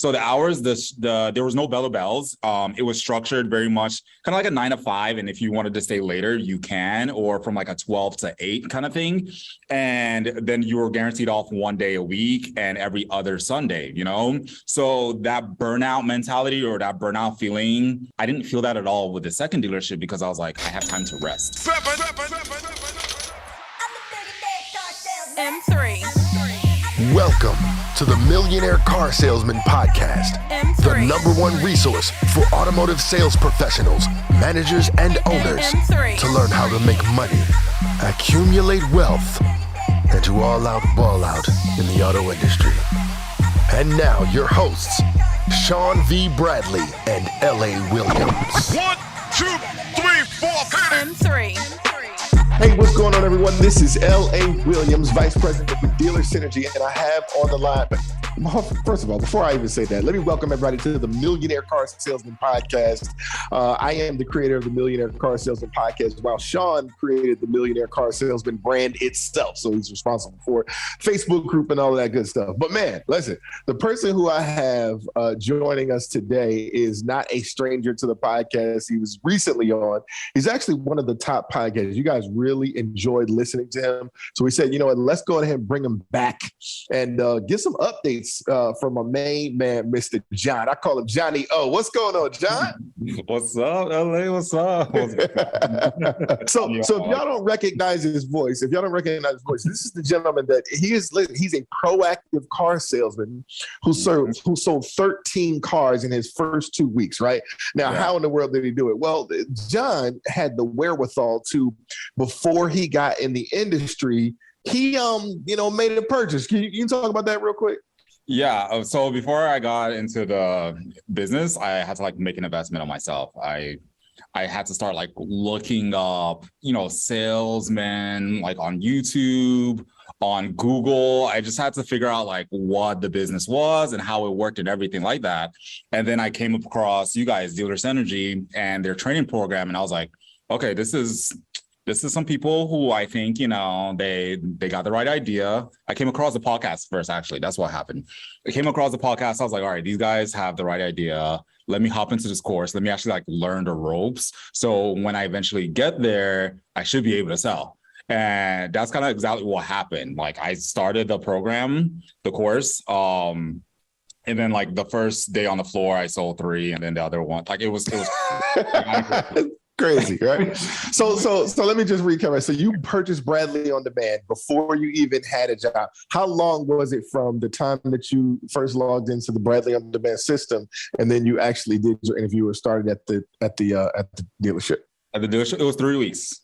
So the hours, there was no bell or bells. It was structured very much kind of like a 9 to 5. And if you wanted to stay later, you can, or from like a 12 to 8 kind of thing. And then you were guaranteed off 1 day a week and every other Sunday, you know? So that burnout mentality or that burnout feeling, I didn't feel that at all with the second dealership because I was like, I have time to rest. M3. Welcome to the Millionaire Car Salesman podcast, M3. the #1 resource for automotive sales professionals, managers, and owners M3. to learn how to make money, accumulate wealth, and to all out ball out in the auto industry. And now your hosts, Sean V. Bradley and L.A. Williams. 1, 2, 3, 4, M3. Hey, what's going on, everyone? This is L.A. Williams, Vice President with Dealer Synergy, and I have on the line, first of all, before I even say that, let me welcome everybody to the Millionaire Car Salesman podcast. I am the creator of the Millionaire Car Salesman podcast, while Sean created the Millionaire Car Salesman brand itself, so he's responsible for Facebook group and all of that good stuff. But man, listen, the person who I have joining us today is not a stranger to the podcast. He was recently on. He's actually one of the top podcasts. You guys really enjoyed listening to him. So we said, you know what, let's go ahead and bring him back and get some updates from my main man, Mr. John. I call him Johnny O. What's going on, John? What's up, LA? What's up? So if y'all don't recognize his voice, this is the gentleman that he's a proactive car salesman who sold 13 cars in his first 2 weeks, right? Now, How in the world did he do it? Well, John had the wherewithal to, before he got in the industry, he made a purchase. Can you talk about that real quick? Yeah. So before I got into the business, I had to make an investment on myself. I had to start looking up, salesmen on YouTube, on Google. I just had to figure out what the business was and how it worked and everything like that. And then I came across you guys, Dealer Synergy, and their training program. And I was like, okay, this is some people who I think, they got the right idea. I came across the podcast first, actually. That's what happened. I came across the podcast. I was like, all right, these guys have the right idea. Let me hop into this course. Let me actually learn the ropes. So when I eventually get there, I should be able to sell. And that's kind of exactly what happened. I started the program, the course, and then the first day on the floor, I sold 3, and then the other one, it was crazy, right? So let me just recap. So you purchased Bradley on Demand before you even had a job. How long was it from the time that you first logged into the Bradley on Demand system, and then you actually did your interview or started at the dealership? At the dealership, it was 3 weeks.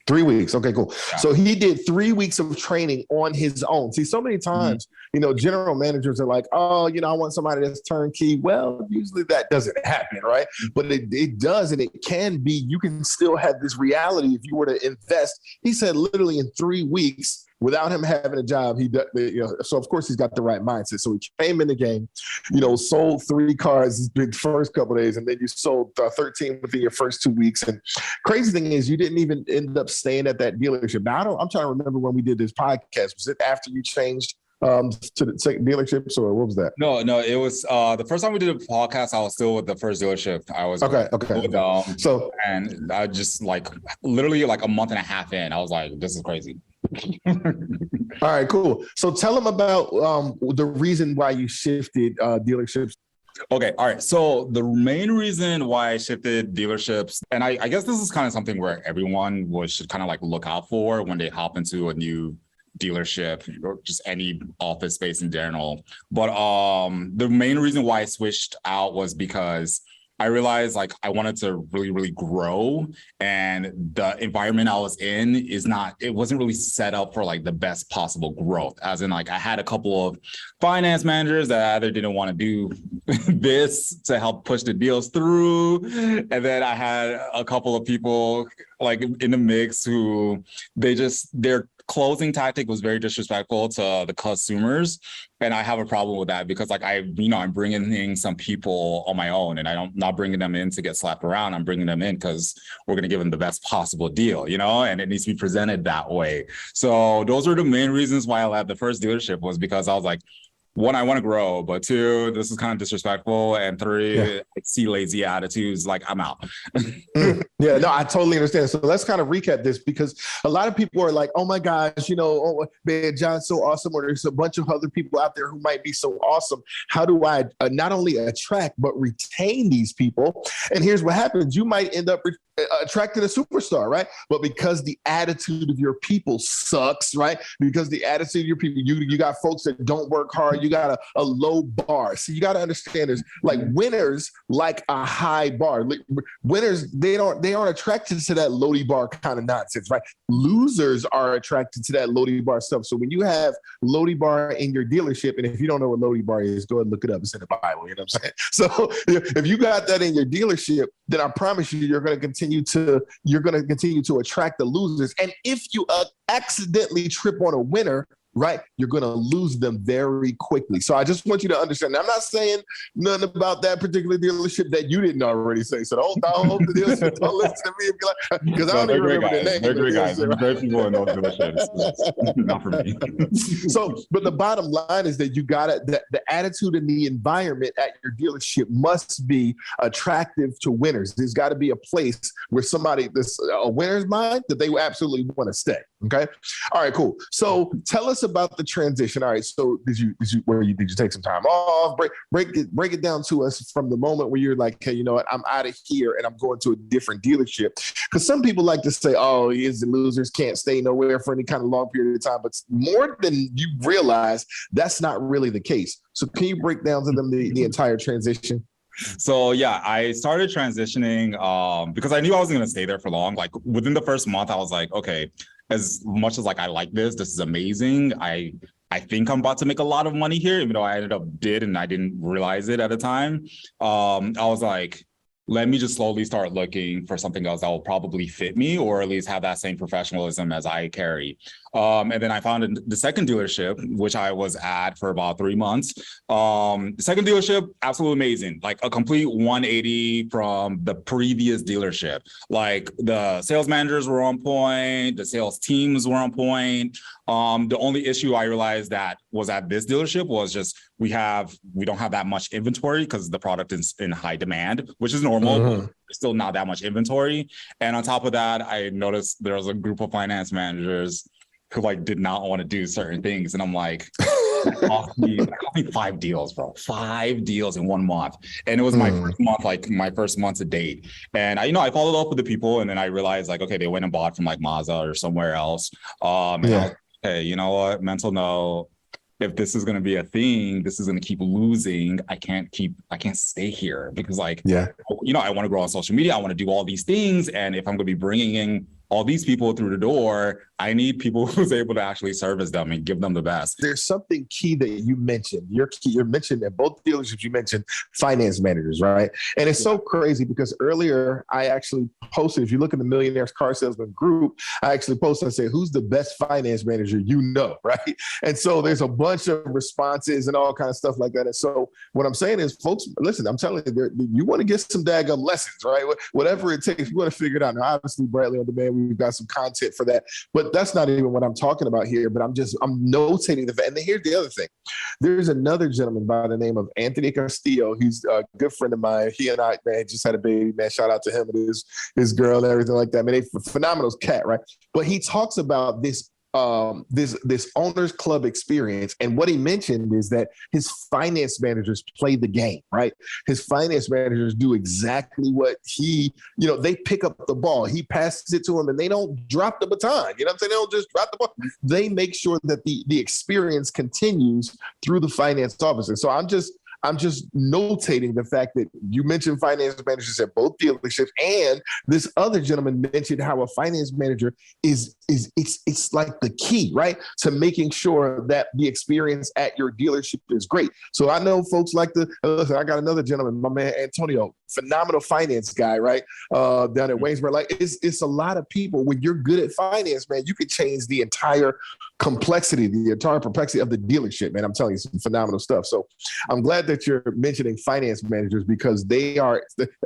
3 weeks. Okay, cool. Yeah. So he did 3 weeks of training on his own. See, so many times, general managers are like, oh, I want somebody that's turnkey. Well, usually that doesn't happen, right? But it does, and it can be. You can still have this reality if you were to invest. He said literally in 3 weeks, without him having a job, so of course he's got the right mindset. So he came in the game, sold 3 cars the first couple of days, and then you sold 13 within your first 2 weeks. And crazy thing is, you didn't even end up staying at that dealership. Now I'm trying to remember when we did this podcast. Was it after you changed to the second dealerships, or what was that? No, it was the first time we did a podcast. I was still with the first dealership. I was okay. And I just literally a month and a half in, I was like, this is crazy. All right, cool. So tell them about the reason why you shifted dealerships. Okay. All right. So the main reason why I shifted dealerships, and I guess this is kind of something where everyone should kind of look out for when they hop into a new dealership or just any office space in general. But the main reason why I switched out was because I realized I wanted to really, really grow, and the environment I was in it wasn't really set up for the best possible growth. As in I had a couple of finance managers that either didn't want to do this to help push the deals through. And then I had a couple of people in the mix who their closing tactic was very disrespectful to the consumers. And I have a problem with that because I'm bringing in some people on my own, and I'm not bringing them in to get slapped around. I'm bringing them in because we're going to give them the best possible deal, and it needs to be presented that way. So those are the main reasons why I left the first dealership, was because I was like, one, I want to grow, but two, this is kind of disrespectful, and three, I see lazy attitudes, like I'm out. Yeah, no, I totally understand. So let's kind of recap this, because a lot of people are like, oh my gosh, oh, man, John's so awesome, or there's a bunch of other people out there who might be so awesome. How do I not only attract but retain these people? And here's what happens. You might end up attracting a superstar, right? But because the attitude of your people sucks, right? Because the attitude of your people, you got folks that don't work hard. You got a low bar. So you got to understand, there's like winners like a high bar. Winners, they aren't attracted to that loady bar kind of nonsense, right? Losers are attracted to that loady bar stuff. So when you have loady bar in your dealership, and if you don't know what loady bar is, go ahead and look it up. It's in the Bible. You know what I'm saying? So if you got that in your dealership, then I promise you're going to continue to attract the losers. And if you accidentally trip on a winner, right, you're going to lose them very quickly. So I just want you to understand. I'm not saying nothing about that particular dealership that you didn't already say. So I hope the dealership don't listen to me and be like, because I don't even remember the name. They're great guys. There's great people in those dealerships. Not for me. So, but the bottom line is that you got the attitude and the environment at your dealership must be attractive to winners. There's got to be a place where a winner's mind, that they absolutely want to stay. Okay. All right, cool. So tell us about the transition. All right. So did you take some time off? Break it down to us from the moment where you're like, hey, you know what? I'm out of here and I'm going to a different dealership. Because some people like to say, oh, the losers can't stay nowhere for any kind of long period of time. But more than you realize, that's not really the case. So can you break down to them the entire transition? So yeah, I started transitioning because I knew I wasn't going to stay there for long. Like within the first month, I was like, okay, as much as like I like this is amazing. I think I'm about to make a lot of money here, even though I and I didn't realize it at the time. I was like, let me just slowly start looking for something else that will probably fit me, or at least have that same professionalism as I carry. And then I found the second dealership, which I was at for about 3 months. The second dealership, absolutely amazing. Like a complete 180 from the previous dealership. Like the sales managers were on point. The sales teams were on point. The only issue I realized that was at this dealership was just we don't have that much inventory because the product is in high demand, which is normal. But still not that much inventory. And on top of that, I noticed there was a group of finance managers who like did not want to do certain things. And I'm like, cost me 5 deals, bro. 5 deals in 1 month. And it was my first month, like my first month to date. And I followed up with the people, and then I realized like, okay, they went and bought from like Mazda or somewhere else. And I was like, hey, you know what? Mental note. If this is going to be a thing, this is going to keep losing. I can't stay here because I want to grow on social media. I want to do all these things. And if I'm going to be bringing in all these people through the door, I need people who's able to actually service them and give them the best. There's something key that you mentioned. You're mentioned at both dealerships, you mentioned finance managers, right? And it's so crazy because earlier I actually posted, if you look in the Millionaire Car Salesman group, I actually posted and said, who's the best finance manager right? And so there's a bunch of responses and all kind of stuff like that. And so what I'm saying is, folks, listen, I'm telling you, you want to get some daggum lessons, right? Whatever it takes, you want to figure it out. Now, obviously, Bradley on Demand, we've got some content for that, but that's not even what I'm talking about here. But I'm notating the fact. And here's the other thing. There's another gentleman by the name of Anthony Castillo. He's a good friend of mine. He and I, man, just had a baby, man. Shout out to him and his girl and everything like that. Man, they phenomenal cat, right? But he talks about this owners club experience. And what he mentioned is that his finance managers play the game, right? His finance managers do exactly what they pick up the ball. He passes it to them and they don't drop the baton. You know what I'm saying? They don't just drop the ball. They make sure that the experience continues through the finance officer. So I'm just notating the fact that you mentioned finance managers at both dealerships, and this other gentleman mentioned how a finance manager is it's like the key, right, to making sure that the experience at your dealership is great. So I know folks like listen, I got another gentleman, my man Antonio, phenomenal finance guy, right, down at Waynesboro. Like it's a lot of people. When you're good at finance, man, you can change the entire complexity, the entire perplexity of the dealership, man. I'm telling you, some phenomenal stuff. So I'm glad that you're mentioning finance managers, because the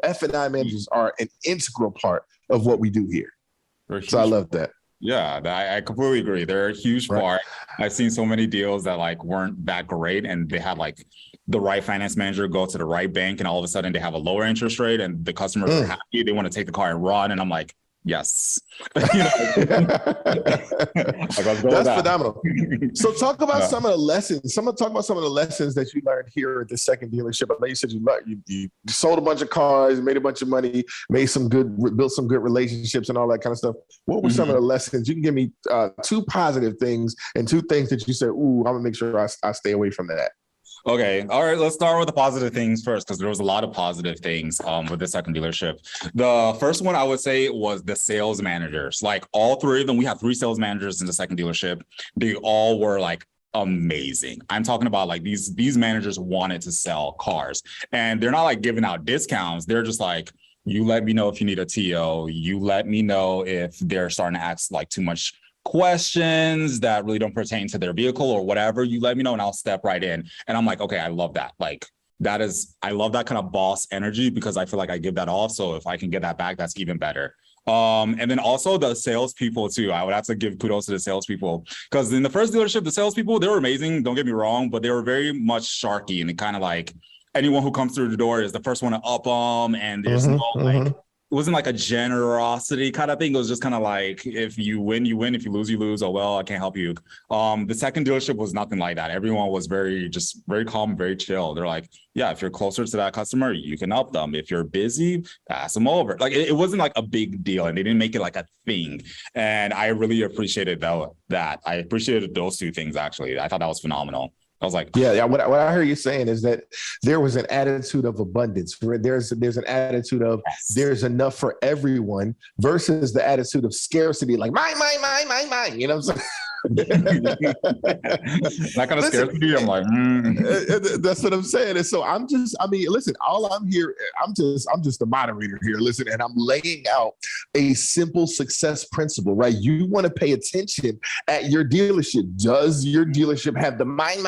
F&I managers are an integral part of what we do here. So I love that. Yeah, I completely agree. They're a huge Right. part. I've seen so many deals that like weren't that great, and they had like the right finance manager go to the right bank, and all of a sudden they have a lower interest rate, and the customers are happy. They want to take the car and run, and I'm like, yes, you know, like, let's go with That's that. phenomenal. So talk about Yeah. some of the lessons. Talk about some of the lessons that you learned here at the second dealership. I know you said you sold a bunch of cars, made a bunch of money, built some good relationships and all that kind of stuff. What were some of the lessons? You can give me two positive things and two things that you said, ooh, I'm gonna make sure I stay away from that. Okay. All right. Let's start with the positive things first, because there was a lot of positive things with the second dealership. The first one I would say was the sales managers. Like all three of them, we have three sales managers in the second dealership. They all were like amazing. I'm talking about like these managers wanted to sell cars, and they're not like giving out discounts. They're just like, you let me know if you need a TO. You let me know if they're starting to ask like too much questions that really don't pertain to their vehicle or whatever. You let me know and I'll step right in. And I'm like, okay, I love that. Like I love that kind of boss energy, because I feel like I give that off. So if I can get that back, that's even better. And then also the salespeople too. I would have to give kudos to the salespeople, because in the first dealership, the salespeople, they were amazing. Don't get me wrong, but they were very much sharky, and kind of like anyone who comes through the door is the first one to up them. And there's no like, it wasn't like a generosity kind of thing. It was just kind of like, if you win, you win. If you lose, you lose. Oh, well, I can't help you. The second dealership was nothing like that. Everyone was very calm, very chill. They're like, yeah, if you're closer to that customer, you can help them. If you're busy, pass them over. Like it wasn't like a big deal, and they didn't make it like a thing. And I really appreciated that. I appreciated those two things, actually. I thought that was phenomenal. I was like, yeah. What I heard you saying is that there was an attitude of abundance. There's an attitude of there's enough for everyone versus the attitude of scarcity, like mine. You know what I'm saying? That kind of scarcity. I'm like, that's what I'm saying. And so listen, all I'm here, I'm just the moderator here. Listen, and I'm laying out a simple success principle, right? You want to pay attention at your dealership. Does your dealership have the mine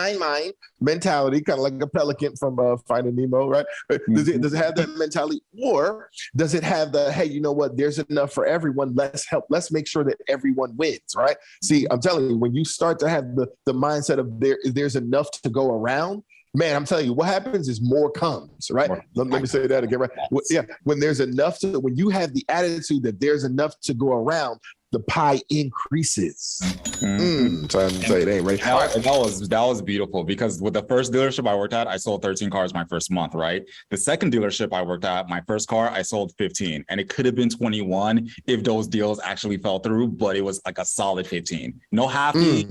mentality, kind of like a pelican from Finding Nemo, right? Does it have that mentality, or does it have the, hey, you know what? There's enough for everyone. Let's make sure that everyone wins, right? See, I'm telling you, when you start to have the mindset of there's enough to go around, man, I'm telling you, what happens is more comes, right? Let me say that again, right? Yeah, when there's enough when you have the attitude that there's enough to go around, the pie increases. So I'm saying it ain't right. That was beautiful, because with the first dealership I worked at, I sold 13 cars my first month, right? The second dealership I worked at, my first car, I sold 15, and it could have been 21 if those deals actually fell through, but it was like a solid 15. No happy,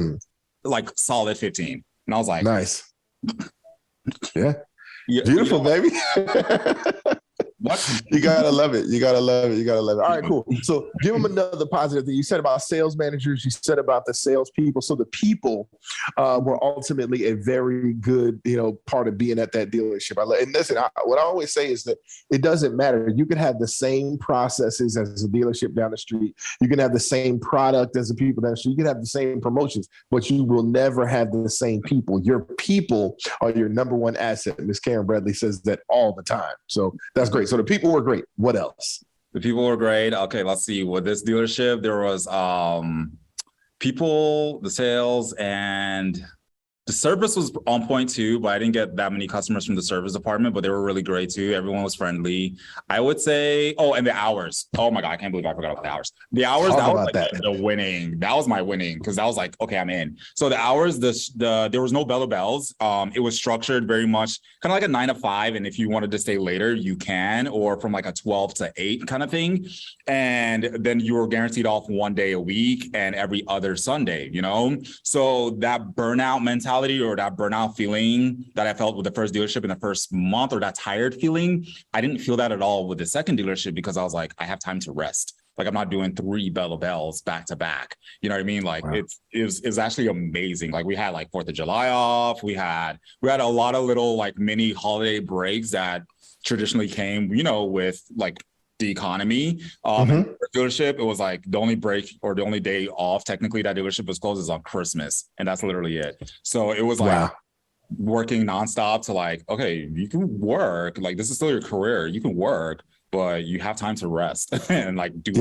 like solid 15. And I was like, nice. Yeah. Beautiful, baby. What? You gotta love it. You gotta love it. All right, cool. So give them another positive thing. You said about sales managers. You said about the salespeople. So the people were ultimately a very good, part of being at that dealership. And listen, what I always say is that it doesn't matter. You can have the same processes as a dealership down the street. You can have the same product as the people down the street. You can have the same promotions, but you will never have the same people. Your people are your number one asset. Ms. Karen Bradley says that all the time. So that's great. So the people were great. What else? The people were great. Okay, let's see. With this dealership, there was people, the sales, and the service was on point too, but I didn't get that many customers from the service department, but they were really great too. Everyone was friendly. I would say, and the hours. Oh my God, I can't believe I forgot about the hours. The hours, that was like the winning. That was my winning, because that was like, okay, I'm in. So the hours, there was no bell or bells. It was structured very much kind of like a 9 to 5. And if you wanted to stay later, you can, or from like a 12 to 8 kind of thing. And then you were guaranteed off one day a week and every other Sunday, So that burnout mentality, or that burnout feeling that I felt with the first dealership in the first month, or that tired feeling, I didn't feel that at all with the second dealership, because I was like, I have time to rest. Like, I'm not doing 3 bell bells back to back. You know what I mean? Like, wow. It's actually amazing. Like, we had like 4th of July off. We had a lot of little like mini holiday breaks that traditionally came, with like the economy. Dealership, it was like the only break or the only day off technically that dealership was closed is on Christmas, and that's literally it. So it was like working nonstop to like, okay, you can work, like this is still your career, you can work, but you have time to rest and like do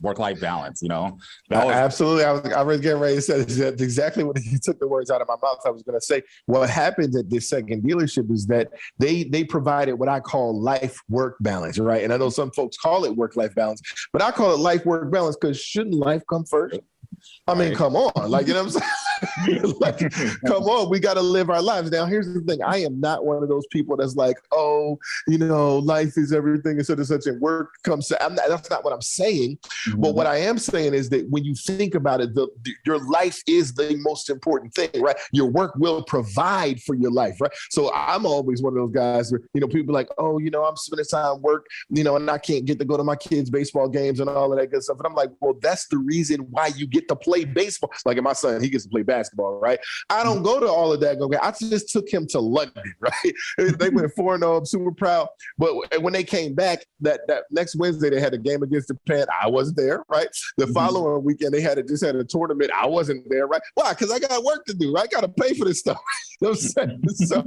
work-life balance, you know? That was Absolutely. I was getting ready to say that's exactly what you took the words out of my mouth. I was going to say what happened at this second dealership is that they provided what I call life-work balance, right? And I know some folks call it work-life balance, but I call it life-work balance because shouldn't life come first? I mean, come on, like, you know what I'm saying? Like, come on, we got to live our lives. Now, here's the thing. I am not one of those people that's like, oh, you know, life is everything and such and work comes. That's not what I'm saying. Mm-hmm. But what I am saying is that when you think about it, your life is the most important thing, right? Your work will provide for your life, right? So I'm always one of those guys where, you know, people are like, oh, you know, I'm spending time work, you know, and I can't get to go to my kids' baseball games and all of that good stuff. And I'm like, well, that's the reason why you get to play baseball. Like my son, he gets to play basketball, right? I don't go to all of that. I just took him to London, right? They went 4-0. I'm super proud. But when they came back, that next Wednesday, they had a game against Japan. I wasn't there, right? The following weekend, they just had a tournament. I wasn't there, right? Why? Because I got work to do. Right? I got to pay for this stuff. You know what I'm saying? So,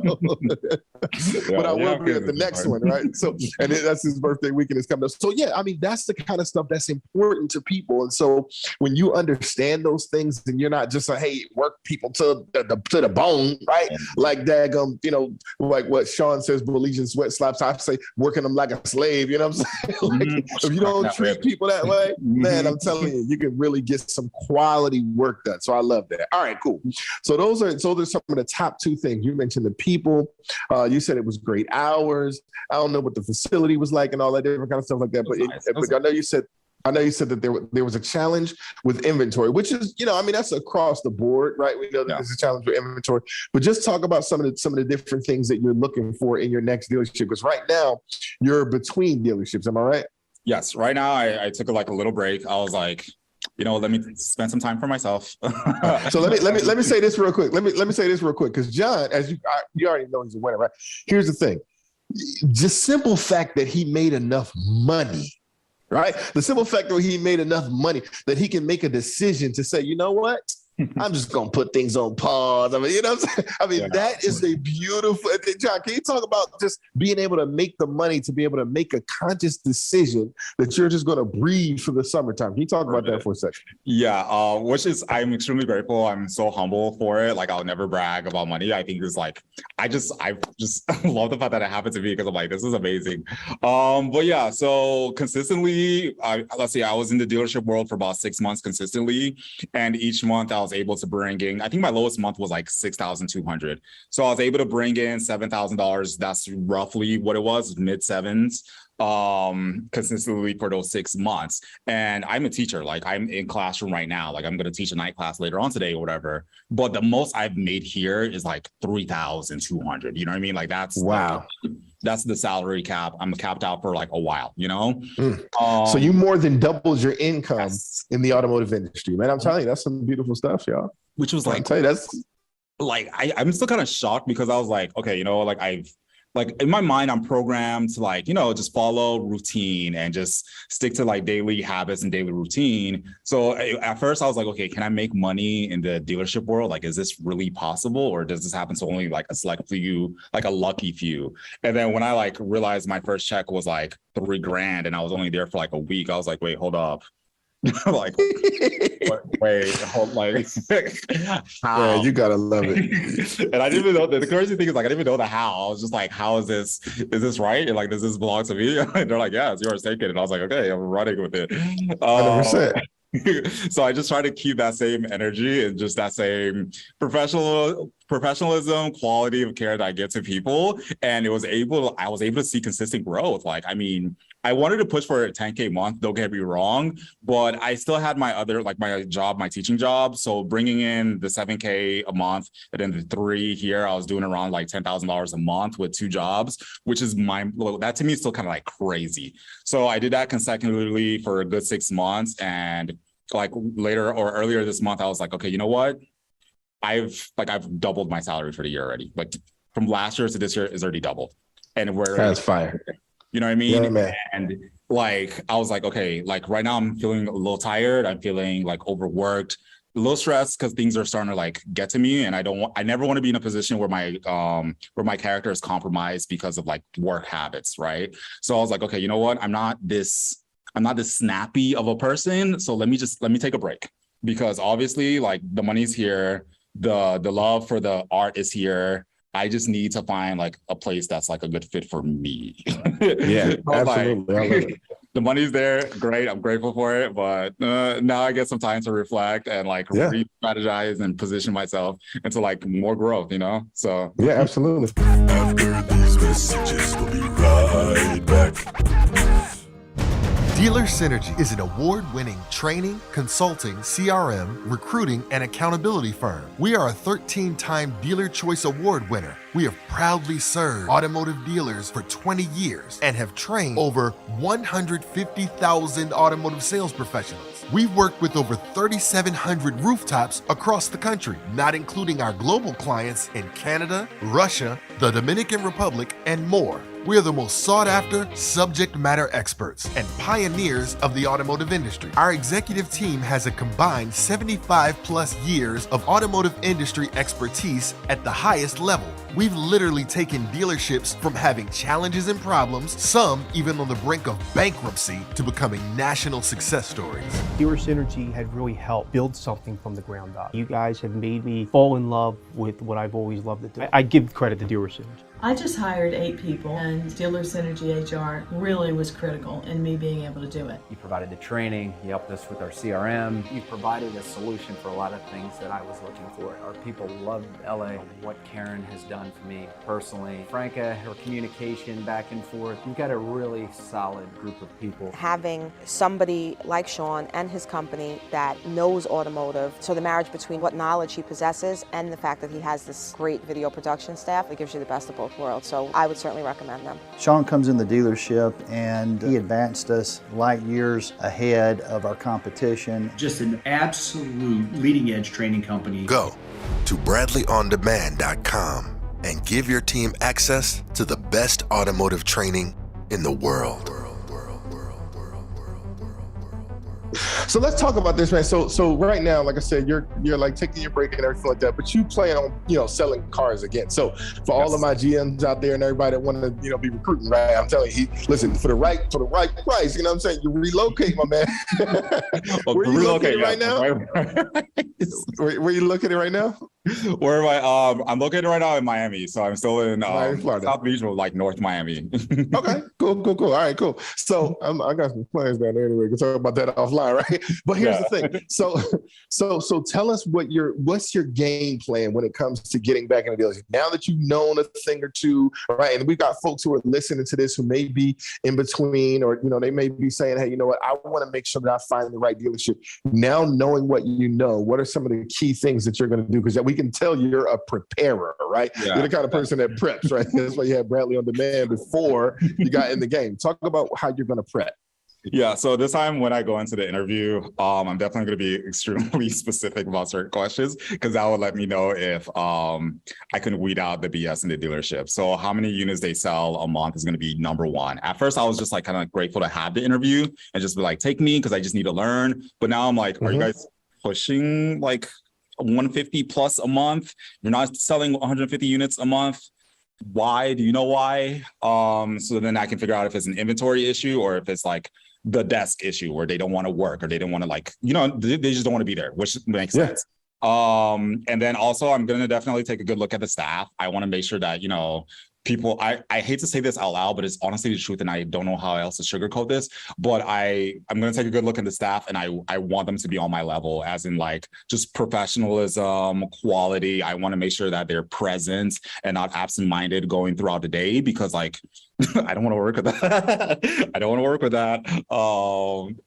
but I will be at the next one, right? So, and that's his birthday weekend is coming up. So, yeah, I mean, that's the kind of stuff that's important to people. And so when you understand those things, and you're not just like, hey, work people to the bone, right? Like daggum, you know, like what Sean says, Belizean sweat slaps. I say working them like a slave. You know what I'm saying? Like, if you don't treat people that way, man, I'm telling you, you can really get some quality work done. So I love that. All right, cool. So those are some of the top two things. You mentioned the people. You said it was great hours. I don't know what the facility was like and all that different kind of stuff like that. But I know you said that there was a challenge with inventory, which is, you know, I mean, that's across the board, right? We know that there's a challenge with inventory, but just talk about some of the different things that you're looking for in your next dealership. Because right now you're between dealerships. Am I right? Yes. Right now I took like a little break. I was like, you know, let me spend some time for myself. So let me say this real quick. Let me say this real quick. Because John, as you already know, he's a winner, right? Here's the thing. Just simple fact that he made enough money, right? The simple fact that he made enough money that he can make a decision to say, you know what? I'm just going to put things on pause. I mean, you know what I'm saying? I mean, that is a beautiful, John, can you talk about just being able to make the money to be able to make a conscious decision that you're just going to breathe for the summertime? Can you talk about that for a second? Yeah, which is, I'm extremely grateful. I'm so humble for it. Like, I'll never brag about money. I think it's like, I just love the fact that it happened to me because I'm like, this is amazing. But yeah, so consistently, let's see, I was in the dealership world for about 6 months consistently. And each month I was able to bring in, I think my lowest month was like 6,200. So I was able to bring in $7,000. That's roughly what it was, mid sevens, consistently for those 6 months. And I'm a teacher, like I'm in classroom right now. Like I'm going to teach a night class later on today or whatever. But the most I've made here is like 3,200. You know what I mean? Like that's wow. That's the salary cap. I'm capped out for like a while, you know? So you more than doubled your income in the automotive industry, man. I'm telling you, that's some beautiful stuff, y'all. Which was like, that's like, I'm still kind of shocked because I was like, okay, you know, like like in my mind, I'm programmed to like, you know, just follow routine and just stick to like daily habits and daily routine. So at first I was like, okay, can I make money in the dealership world? Like, is this really possible? Or does this happen to only like a select few, like a lucky few? And then when I like realized my first check was like $3,000 and I was only there for like a week, I was like, wait, hold up. Like, wait, hold, like, how? Yeah, you gotta love it. And I didn't even know, the crazy thing is like, I didn't even know the how. I was just like, how is this right? And like, does this belong to me? And they're like, yeah, it's yours, take it. And I was like, okay, I'm running with it. 100%. So I just try to keep that same energy and just that same professionalism, quality of care that I get to people. And I was able to see consistent growth. Like, I mean, I wanted to push for a 10K month, don't get me wrong, but I still had my other, like my job, my teaching job. So bringing in the 7K a month and then the 3 here, I was doing around like $10,000 a month with 2 jobs, which is that to me is still kind of like crazy. So I did that consecutively for a good 6 months. And like later or earlier this month, I was like, okay, you know what? I've doubled my salary for the year already. Like from last year to this year is already doubled. And that's fire. You know what I mean? Yeah, man. And like, I was like, okay, like right now I'm feeling a little tired. I'm feeling like overworked, a little stressed because things are starting to like get to me. And I never want to be in a position where my character is compromised because of like work habits. Right. So I was like, okay, you know what? I'm not this I'm not this snappy of a person. So let me take a break, because obviously like the money's here, the love for the art is here. I just need to find like a place that's like a good fit for me. Yeah, So, absolutely. like, I love it. the money's there, great. I'm grateful for it, but now I get some time to reflect and like re-strategize and position myself into like more growth, you know? So Yeah, absolutely. After these messages, we'll be right back. Dealer Synergy is an award-winning training, consulting, CRM, recruiting, and accountability firm. We are a 13-time Dealer Choice Award winner. We have proudly served automotive dealers for 20 years and have trained over 150,000 automotive sales professionals. We've worked with over 3,700 rooftops across the country, not including our global clients in Canada, Russia, the Dominican Republic, and more. We are the most sought-after subject matter experts and pioneers of the automotive industry. Our executive team has a combined 75-plus years of automotive industry expertise at the highest level. We've literally taken dealerships from having challenges and problems, some even on the brink of bankruptcy, to becoming national success stories. Dealer Synergy had really helped build something from the ground up. You guys have made me fall in love with what I've always loved to do. I give credit to Dealer Synergy. I just hired 8 people, and Dealer Synergy HR really was critical in me being able to do it. You provided the training, you helped us with our CRM. You provided a solution for a lot of things that I was looking for. Our people loved LA, what Karen has done for me personally. Franca, her communication back and forth. You've got a really solid group of people. Having somebody like Sean and his company that knows automotive, so the marriage between what knowledge he possesses and the fact that he has this great video production staff, it gives you the best of both worlds. So I would certainly recommend them. Sean comes in the dealership and he advanced us light years ahead of our competition. Just an absolute leading edge training company. Go to BradleyOnDemand.com and give your team access to the best automotive training in the world. So let's talk about this, man. So right now, like I said, you're like taking your break and everything like that, but you plan on, selling cars again. So for all of my GMs out there and everybody that want to, be recruiting, right? I'm telling you, listen, for the right price, you know what I'm saying? You relocate, my man. Well, Where you located right now? Where you located right now? Where am I? I'm located right now in Miami, so I'm still in Florida. South Beach, like North Miami. Okay, cool. All right, cool. So I got some plans down there anyway. We can talk about that offline, right? But here's the thing. So tell us what's your game plan when it comes to getting back in the dealership now that you've known a thing or two, right? And we've got folks who are listening to this who may be in between, or they may be saying, hey, you know what? I want to make sure that I find the right dealership. Now knowing what you know, what are some of the key things that you're going to do? Because we can tell you're a preparer, right? Yeah. You're the kind of person that preps, right? That's why you had Bradley on Demand before you got in the game. Talk about how you're going to prep. Yeah, so this time when I go into the interview, I'm definitely going to be extremely specific about certain questions, because that will let me know if I can weed out the BS in the dealership. So how many units they sell a month is going to be number one. At first, I was just like kind of grateful to have the interview and just be like, take me, because I just need to learn. But now I'm like, are you guys pushing like 150 plus a month? You're not selling 150 units a month. Why? Do you know why? So then I can figure out if it's an inventory issue or if it's like the desk issue where they don't want to work or they don't want to they just don't want to be there, which makes sense. And then also I'm going to definitely take a good look at the staff. I want to make sure that, people, I hate to say this out loud, but it's honestly the truth, and I don't know how else to sugarcoat this, but I'm going to take a good look at the staff, and I want them to be on my level, as in like just professionalism, quality. I want to make sure that they're present and not absent-minded going throughout the day, because like, I don't want to work with that. I don't want to work with that.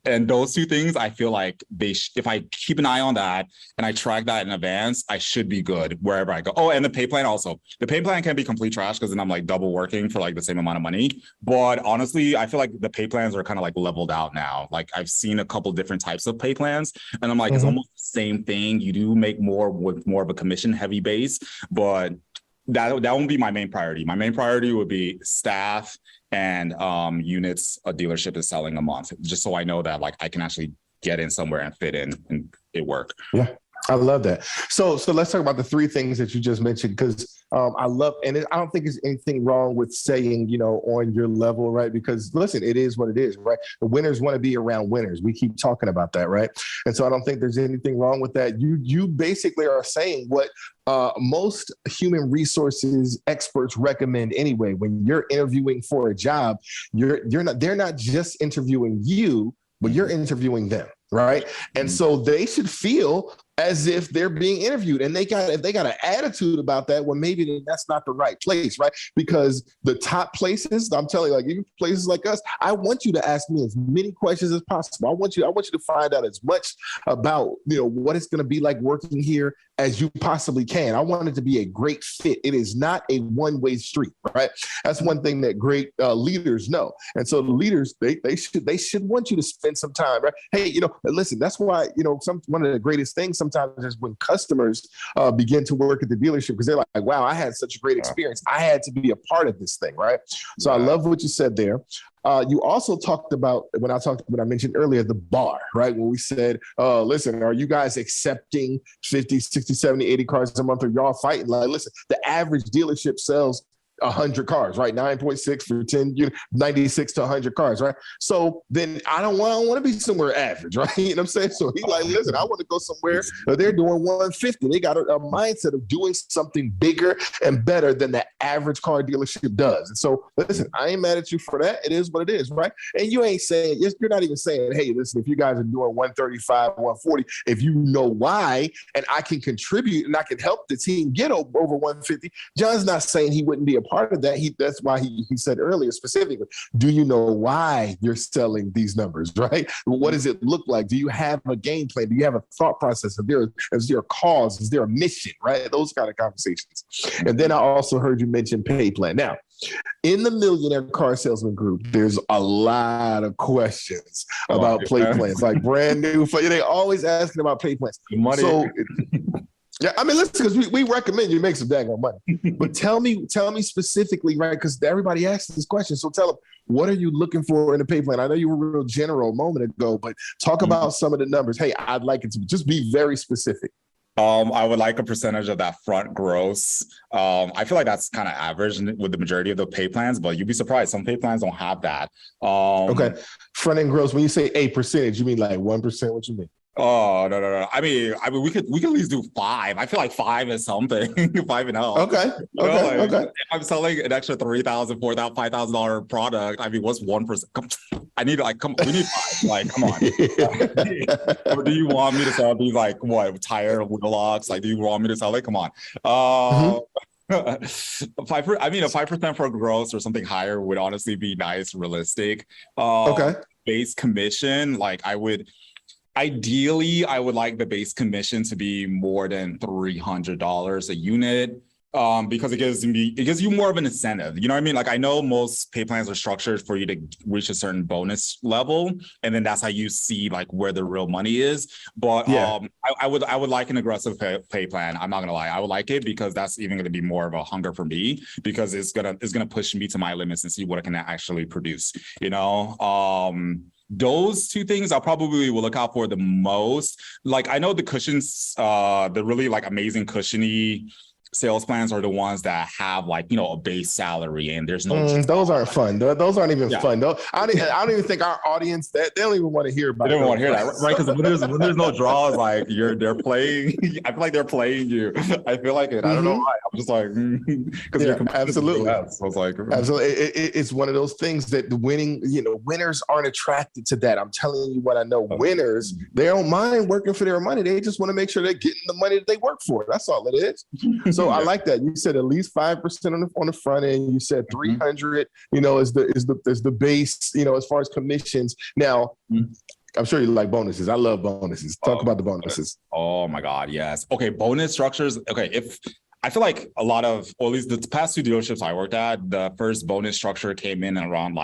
And those two things, I feel like if I keep an eye on that and I track that in advance, I should be good wherever I go. Oh, and the pay plan also. The pay plan can be complete trash, because then I'm like double working for like the same amount of money. But honestly, I feel like the pay plans are kind of like leveled out now. Like I've seen a couple different types of pay plans, and I'm like, it's almost the same thing. You do make more with more of a commission heavy base, but that won't be my main priority. My main priority would be staff and units a dealership is selling a month, just so I know that like I can actually get in somewhere and fit in and it work. Yeah. I love that. So let's talk about the three things that you just mentioned, because I love, and I don't think there's anything wrong with saying, on your level, right? Because listen, it is what it is, right? The winners want to be around winners. We keep talking about that, right? And so I don't think there's anything wrong with that. You basically are saying what most human resources experts recommend anyway. When you're interviewing for a job, they're not just interviewing you, but you're interviewing them, right? And so they should feel as if they're being interviewed, and if they got an attitude about that, well, maybe that's not the right place, right? Because the top places, I'm telling you, like even places like us, I want you to ask me as many questions as possible. I want you to find out as much about what it's going to be like working here as you possibly can. I want it to be a great fit. It is not a one-way street, right? That's one thing that great leaders know. And so the leaders, they should want you to spend some time, right? Hey, listen, that's why one of the greatest things sometimes is when customers begin to work at the dealership, because they're like, wow, I had such a great experience. I had to be a part of this thing, right? So I love what you said there. You also talked about, when I mentioned earlier, the bar, right? When we said, listen, are you guys accepting 50, 60, 70, 80 cars a month, or y'all fighting? Like, listen, the average dealership sells 100 cars, right? 9.6 for 10, 96 to 100 cars, right? So then I don't want to be somewhere average, right? You know what I'm saying? So he's like, listen, I want to go somewhere where they're doing 150. They got a mindset of doing something bigger and better than the average car dealership does. And so listen, I ain't mad at you for that. It is what it is, right? And you ain't saying, you're not even saying, hey, listen, if you guys are doing 135, 140, if you know why, and I can contribute and I can help the team get over 150, John's not saying he wouldn't be a part of that. That's why he said earlier specifically, do you know why you're selling these numbers, right? What does it look like? Do you have a game plan? Do you have a thought process? Is there a cause? Is there a mission, right? Those kind of conversations. And then I also heard you mention pay plan. Now, in the Millionaire Car Salesman group, there's a lot of questions about pay plans, like brand new. They always asking about pay plans. Money. So, yeah, I mean, listen, because we recommend you make some daggone money. But tell me specifically, right? Because everybody asks this question. So tell them, what are you looking for in a pay plan? I know you were real general a moment ago, but talk about some of the numbers. Hey, I'd like it to just be very specific. I would like a percentage of that front gross. I feel like that's kind of average with the majority of the pay plans, but you'd be surprised. Some pay plans don't have that. Okay. Front end gross, when you say a percentage, you mean like 1%? What you mean? Oh, no. I mean, we could at least do 5. I feel like 5 is something. 5 and up. Okay. Okay. If I'm selling an extra $3,000, $4,000, $5,000 product, I mean, what's 1%? We need 5. Like, come on. Or do you want me to sell these tire wheel locks? Like, do you want me to sell it? Come on. 5%. I mean, a 5% for gross or something higher would honestly be nice, realistic. Okay. Base commission, ideally, I would like the base commission to be more than $300 a unit, because it gives you more of an incentive. You know what I mean? Like, I know most pay plans are structured for you to reach a certain bonus level, and then that's how you see where the real money is. But yeah. I would like an aggressive pay plan. I'm not gonna lie, I would like it because that's even gonna be more of a hunger for me, because it's gonna push me to my limits and see what I can actually produce. Those two things I probably will look out for the most. I know the cushions, the really amazing cushiony sales plans are the ones that have a base salary and there's no those aren't fun. Those aren't even fun. I don't even think our audience they don't even want to hear about. They don't want to hear that, right? Because when there's no draws, they're playing. I feel like they're playing you. I feel like it. I don't know why. I'm just because you're absolutely. So it's absolutely. It's one of those things that the winners aren't attracted to that. I'm telling you what I know. Winners, they don't mind working for their money. They just want to make sure they're getting the money that they work for. That's all it is. So I like that. You said at least 5% on the front end. You said 300, is the base, as far as commissions. Now, I'm sure you like bonuses. I love bonuses. Talk about the bonuses. Oh my God, yes. Okay, bonus structures. Okay, I feel like a lot of, or at least the past 2 dealerships I worked at, the first bonus structure came in around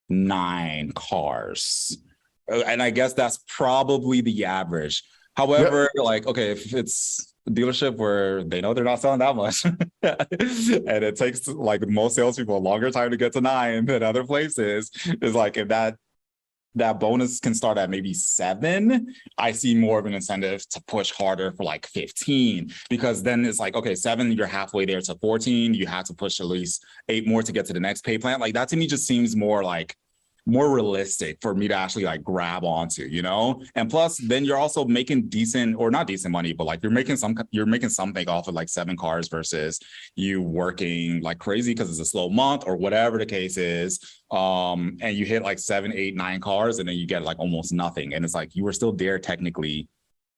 9 cars. And I guess that's probably the average. However, okay, if it's a dealership where they know they're not selling that much and it takes most salespeople a longer time to get to 9 than other places, is if that that bonus can start at maybe 7, I see more of an incentive to push harder for like 15, because then it's like, okay, 7, you're halfway there to 14. You have to push at least 8 more to get to the next pay plan. Like that to me just seems more realistic for me to actually like grab onto, you know? And plus then you're also making decent, or not decent money, but like you're making something off of like 7 cars versus you working like crazy because it's a slow month or whatever the case is. And you hit like 7, 8, 9 cars and then you get like almost nothing. And it's like you were still there technically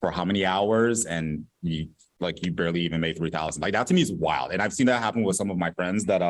for how many hours, and you barely even made 3,000. Like that to me is wild. And I've seen that happen with some of my friends that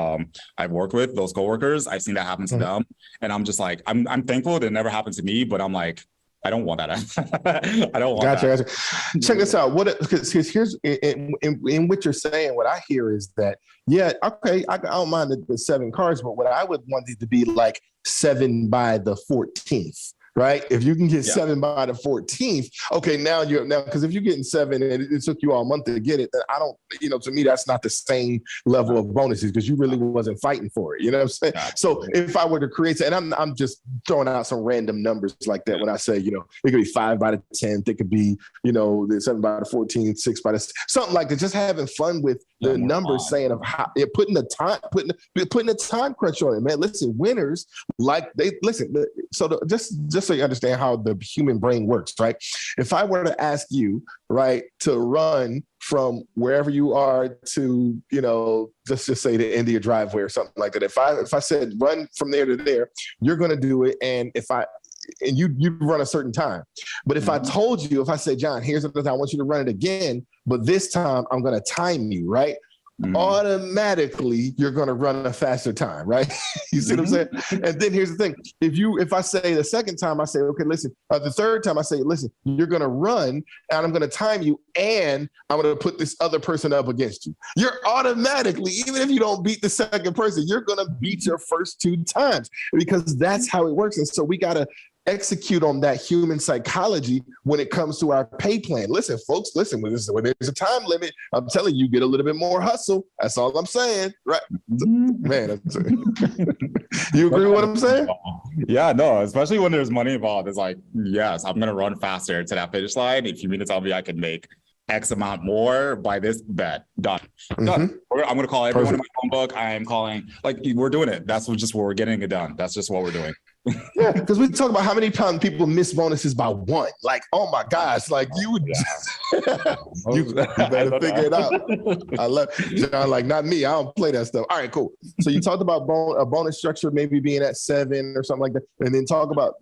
I've worked with, those coworkers. I've seen that happen to them. And I'm just like, I'm thankful that it never happened to me, but I'm like, I don't want that. I don't want that. Gotcha. Check this out. Because here's in what you're saying, what I hear is that, yeah, okay, I don't mind the 7 cars, but what I would want it to be like 7 by the 14th. Right? If you can get 7 by the 14th, okay, now because if you're getting 7 and it took you all month to get it, then I don't, to me, that's not the same level of bonuses because you really wasn't fighting for it. You know what I'm saying? So if I were to create, and I'm just throwing out some random numbers like that when I say, it could be 5 by the 10th, it could be, the 7 by the 14th, 6 by the, something like that, just having fun with the numbers, saying of how putting the time crunch on it, man. Listen, winners just so you understand how the human brain works, right? If I were to ask you, right, to run from wherever you are to, just say the end of your driveway or something like that. If I said run from there to there, you're going to do it. And you run a certain time. But if I told you, if I said, John, here's the time, I want you to run it again, but this time I'm going to time you, right? Automatically you're going to run a faster time, right? You see what I'm saying? And then here's the thing. If I say the second time, I say, okay, listen, the third time I say, listen, you're going to run and I'm going to time you and I'm going to put this other person up against you. You're automatically, even if you don't beat the second person, you're going to beat your first 2 times because that's how it works. And so we got to execute on that human psychology when it comes to our pay plan. Listen, folks, when there's a time limit, I'm telling you, get a little bit more hustle. That's all I'm saying, right? Man, you agree with what I'm saying? Yeah, no, especially when there's money involved. It's like, yes, I'm going to run faster to that finish line. If you mean to tell me I can make X amount more by this bet, done. Done. I'm going to call everyone in my phone book. I am calling, we're doing it. That's just what we're getting it done. That's just what we're doing. Yeah, because we talk about how many times people miss bonuses by 1. Like, oh my gosh, like you better figure it out. I love John, like not me. I don't play that stuff. All right, cool. So you talked about a bonus structure maybe being at 7 or something like that, and then talk about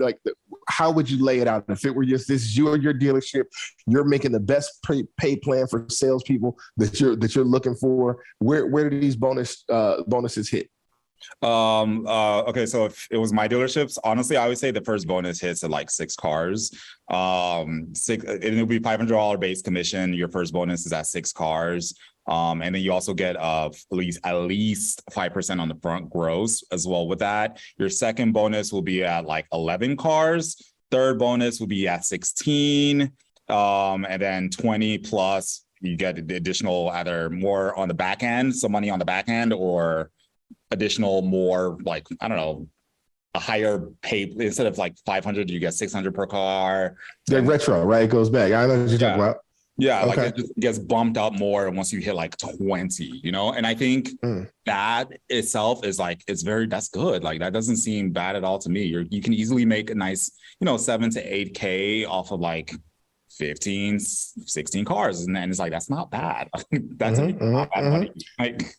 how would you lay it out if it were just this is your dealership, you're making the best pay plan for salespeople that you're looking for. Where do these bonuses hit? Okay, so if it was my dealerships, honestly, I would say the first bonus hits at like 6 cars. And it'll be $500 base commission. Your first bonus is at 6 cars. And then you also get at least 5% on the front gross as well with that. Your second bonus will be at like 11 cars. Third bonus will be at 16. And then 20 plus, you get the additional either more on the back end, some money on the back end, or additional more like, I don't know, a higher pay. Instead of like 500, you get 600 per car. They're retro, right? It goes back. I know what you're talking about. Yeah, okay. Like it just gets bumped up more once you hit like 20, And I think that itself is like, that's good. Like that doesn't seem bad at all to me. You can easily make a nice, 7 to 8K off of like 15, 16 cars. And then it's like, that's not bad. That's not bad money. Like,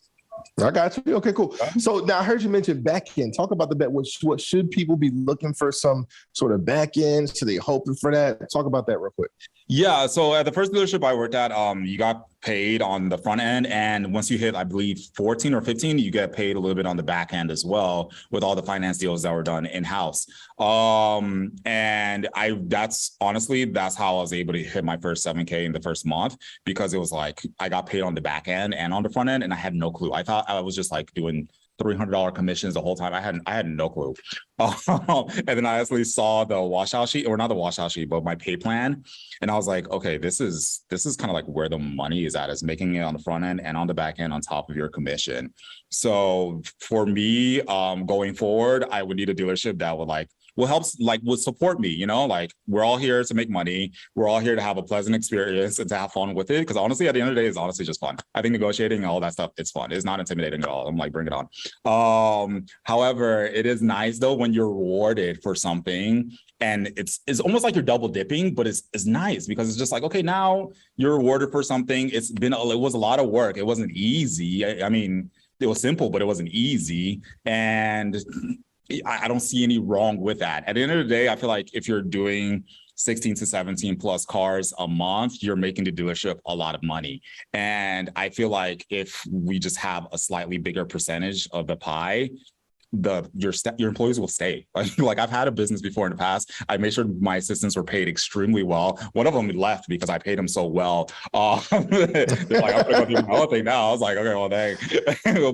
I got you. Okay, cool. So now I heard you mention back end. Talk about the back. What should people be looking for? Some sort of back end? Should they hoping for that? Talk about that real quick. Yeah. So at the first dealership I worked at, you got paid on the front end. And once you hit, I believe 14 or 15, you get paid a little bit on the back end as well with all the finance deals that were done in-house. And that's how I was able to hit my first 7K in the first month, because it was like, I got paid on the back end and on the front end, and I had no clue. I thought I was just like doing $300 commissions the whole time. I had no clue. And then I actually saw the washout sheet, or not the washout sheet, but my pay plan. And I was like, okay, this is kind of like where the money is at, is making it on the front end and on the back end on top of your commission. So for me, going forward, I would need a dealership that would like would support me, you know, like we're all here to make money. We're all here to have a pleasant experience and to have fun with it. Because honestly, at the end of the day, it's honestly just fun. I think negotiating and all that stuff, it's fun. It's not intimidating at all. I'm like, bring it on. However, it is nice though when you're rewarded for something, and it's almost like you're double dipping, but it's nice because it's just like, okay, now you're rewarded for something. It was a lot of work. It wasn't easy. I mean, it was simple, but it wasn't easy. And I don't see any wrong with that. At the end of the day, I feel like if you're doing 16 to 17 plus cars a month, you're making the dealership a lot of money. And I feel like if we just have a slightly bigger percentage of the pie, your employees will stay. Like I've had a business before in the past. I made sure my assistants were paid extremely well. One of them left because I paid him so well. They're like, I'm gonna go do my own thing now. I was like, okay, well, dang.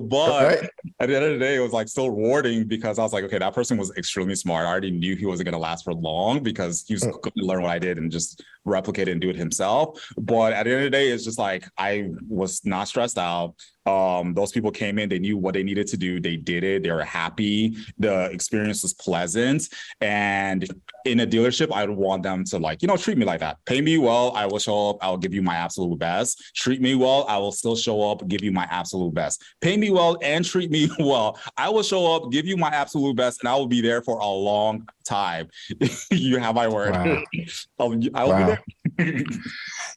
But at the end of the day, it was like still rewarding because I was like, okay, that person was extremely smart. I already knew he wasn't gonna last for long because he was going to learn what I did and just replicate it and do it himself. But at the end of the day, it's just like I was not stressed out. Those people came in, they knew what they needed to do. They did it. They were happy. The experience was pleasant. And in a dealership, I would want them to like, you know, treat me like that. Pay me well. I will show up. I will give you my absolute best. Treat me well. I will still show up, give you my absolute best. Pay me well and treat me well. I will show up, give you my absolute best, and I will be there for a long time. You have my word. Wow. I will be there.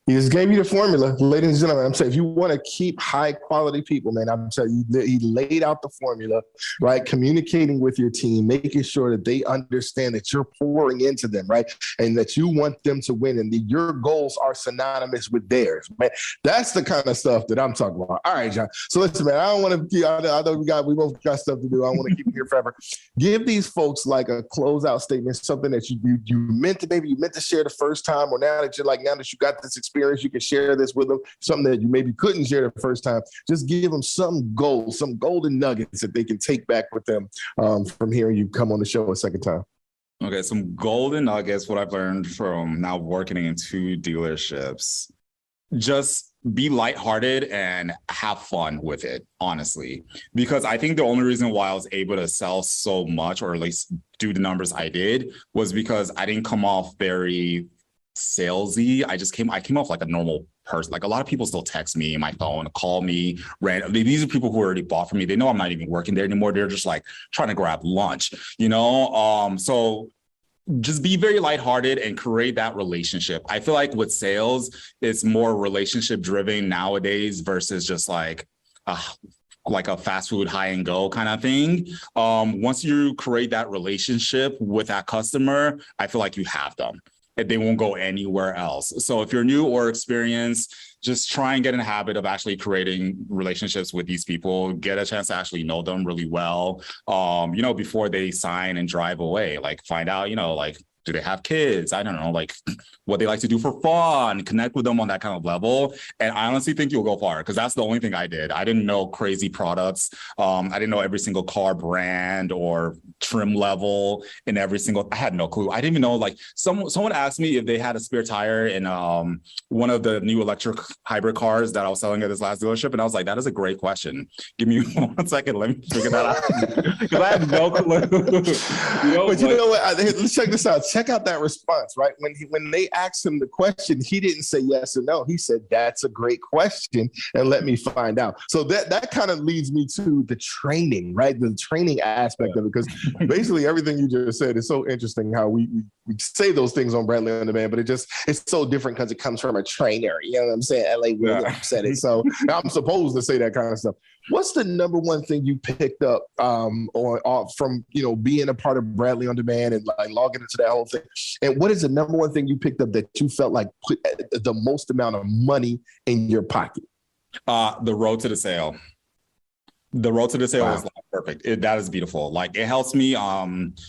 He just gave you the formula, ladies and gentlemen. I'm saying, if you want to keep high quality people, man, I'm telling you, he laid out the formula, right? Communicating with your team, making sure that they understand that you're pouring into them, right? And that you want them to win and that your goals are synonymous with theirs, man. That's the kind of stuff that I'm talking about. All right, John. So listen, man, I don't want to, I know we both got stuff to do. I want to keep you here forever. Give these folks like a closeout statement, something that you meant to share the first time, or now that you got this experience, you can share this with them, something that you maybe couldn't share the first time. Just give them some golden nuggets that they can take back with them from hearing you come on the show a second time. Okay, some golden nuggets, what I've learned from now working in 2 dealerships. Just be lighthearted and have fun with it, honestly. Because I think the only reason why I was able to sell so much, or at least do the numbers I did, was because I didn't come off very salesy. I came off like a normal person. Like a lot of people still text me, my phone, call me randomly. These are people who already bought from me. They know I'm not even working there anymore. They're just like trying to grab lunch, you know? So just be very lighthearted and create that relationship. I feel like with sales, it's more relationship driven nowadays versus just like a fast food high and go kind of thing. Once you create that relationship with that customer, I feel like you have them. They won't go anywhere else. So if you're new or experienced, just try and get in the habit of actually creating relationships with these people, get a chance to actually know them really well, you know, before they sign and drive away. Like find out, you know, like, do they have kids? I don't know, like what they like to do for fun, connect with them on that kind of level. And I honestly think you'll go far because that's the only thing I did. I didn't know crazy products. I didn't know every single car brand or trim level in every single, I had no clue. I didn't even know, like someone asked me if they had a spare tire in one of the new electric hybrid cars that I was selling at this last dealership. And I was like, that is a great question. Give me 1 second. Let me figure that out. Because I had no clue. But you know what? Let's check this out. Check out that response, right? When they asked him the question, he didn't say yes or no. He said, that's a great question, and let me find out. So that kind of leads me to the training, right? The training aspect of it, because basically everything you just said is so interesting how we say those things on Bradley On Demand, but it's so different because it comes from a trainer. You know what I'm saying? L.A. Williams said it. So I'm supposed to say that kind of stuff. What's the number one thing you picked up from, you know, being a part of Bradley On Demand and like logging into that whole thing? And what is the number one thing you picked up that you felt like put the most amount of money in your pocket? The road to the sale. The road to the sale is like perfect. That is beautiful. Like it helps me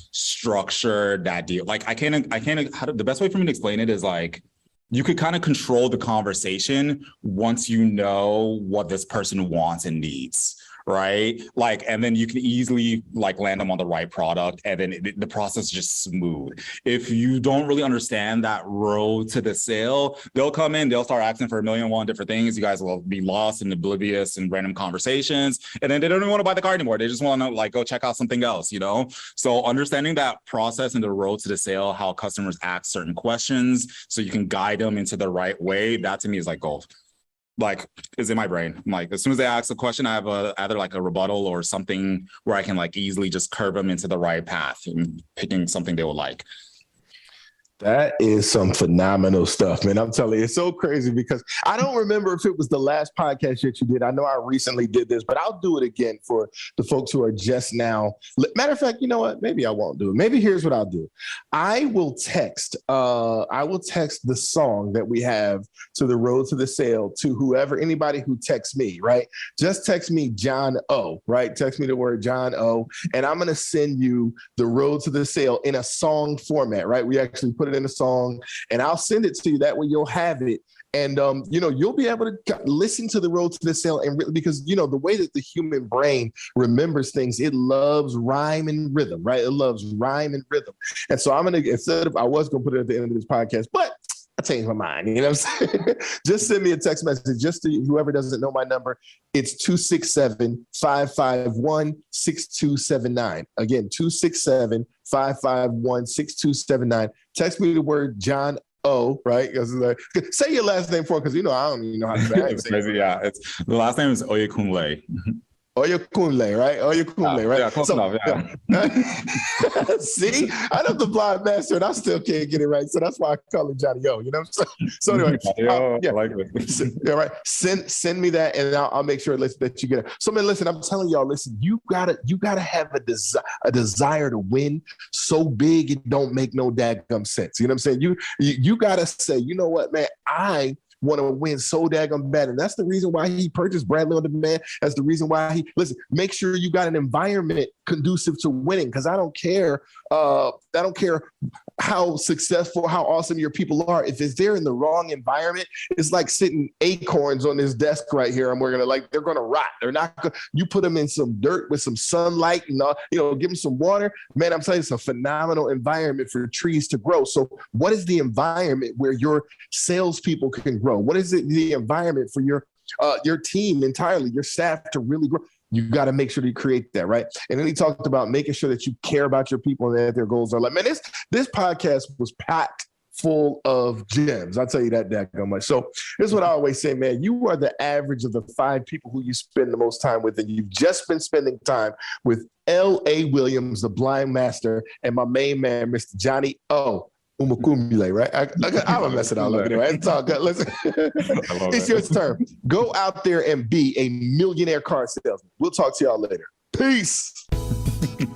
structure that deal. Like the best way for me to explain it is like, you could kind of control the conversation once you know what this person wants and needs, right? Like, and then you can easily like land them on the right product, and then the process is just smooth. If you don't really understand that road to the sale, they'll come in, they'll start asking for a million and one different things. You guys will be lost and oblivious in random conversations, and then they don't even want to buy the car anymore. They just want to like go check out something else, you know? So understanding that process and the road to the sale, how customers ask certain questions, so you can guide them into the right way, that to me is like gold. Like, is in my brain. I'm like, as soon as they ask a question, I have either like a rebuttal or something where I can like easily just curve them into the right path and picking something they will like. That is some phenomenal stuff, man. I'm telling you, it's so crazy because I don't remember if it was the last podcast that you did. I know I recently did this, but I'll do it again for the folks who are just now. Matter of fact, you know what? Maybe I won't do it. Maybe here's what I'll do. I will text the song that we have to the road to the sale to whoever, anybody who texts me, right? Just text me John O, right? Text me the word John O, and I'm going to send you the road to the sale in a song format, right? We actually put it in a song, and I'll send it to you. That way you'll have it. And, you'll be able to listen to the road to the sale. And because, the way that the human brain remembers things, it loves rhyme and rhythm, right? It loves rhyme and rhythm. And so I was going to put it at the end of this podcast, but I changed my mind. You know what I'm saying? Just send me a text message. Just to whoever doesn't know my number, it's 267-551-6279. Again, 267-551-6279. Text me the word John O, right? Like, say your last name for it, because I don't even know how to say it. It's crazy, yeah. It's the last name is Oyekunle. Oyekunle, right? Oyekunle, right? Yeah, close enough, yeah. See, I know the blind master, and I still can't get it right. So that's why I call it Johnny O. You know what I'm saying? So anyway, I like it. Yeah, right. Send me that, and I'll make sure that you get it. So man, listen, I'm telling y'all, listen, you gotta have a desire to win so big it don't make no daggum sense. You know what I'm saying? You gotta say, you know what, man, I want to win so daggum bad. And that's the reason why he purchased Bradley on Demand. That's the reason why make sure you got an environment conducive to winning. Because I don't care how successful, how awesome your people are. If it's there in the wrong environment, it's like sitting acorns on this desk right here. And they're going to rot. They're not going. You put them in some dirt with some sunlight and, give them some water. Man, I'm telling you, it's a phenomenal environment for trees to grow. So what is the environment where your salespeople can grow? What is the environment for your team entirely, your staff to really grow? You got to make sure that you create that, right? And then he talked about making sure that you care about your people and that their goals are like, man, this podcast was packed full of gems. I'll tell you that much. So this is what I always say, man, you are the average of the 5 people who you spend the most time with, and you've just been spending time with L.A. Williams, the blind master, and my main man, Mr. Johnny O. Oyekunle, right? I'm gonna mess it all up anyway. It's all good. Listen, it's your turn. Go out there and be a millionaire car salesman. We'll talk to y'all later. Peace.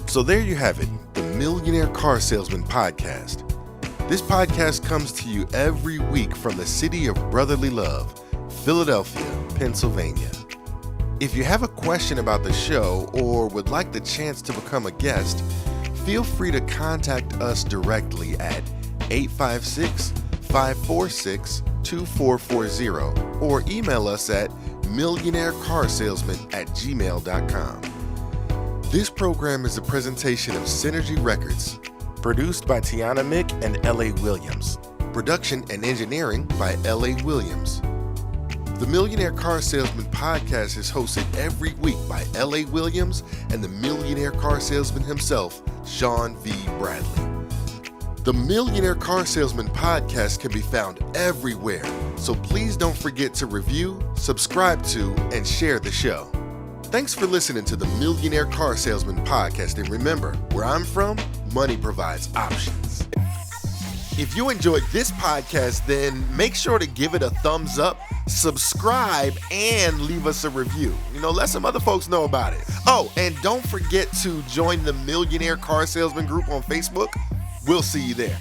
So there you have it, the Millionaire Car Salesman podcast. This podcast comes to you every week from the city of brotherly love, Philadelphia, Pennsylvania. If you have a question about the show or would like the chance to become a guest, feel free to contact us directly at 856-546-2440 or email us at millionairecarsalesman@gmail.com. This program is a presentation of Synergy Records, produced by Tiana Mick and L.A. Williams. Production and engineering by L.A. Williams. The Millionaire Car Salesman podcast is hosted every week by L.A. Williams and the Millionaire Car Salesman himself, Sean V. Bradley. The Millionaire Car Salesman podcast can be found everywhere, so please don't forget to review, subscribe to, and share the show. Thanks for listening to the Millionaire Car Salesman podcast, and remember, where I'm from, money provides options. If you enjoyed this podcast, then make sure to give it a thumbs up, subscribe, and leave us a review. Let some other folks know about it. Oh, and don't forget to join the Millionaire Car Salesman group on Facebook. We'll see you there.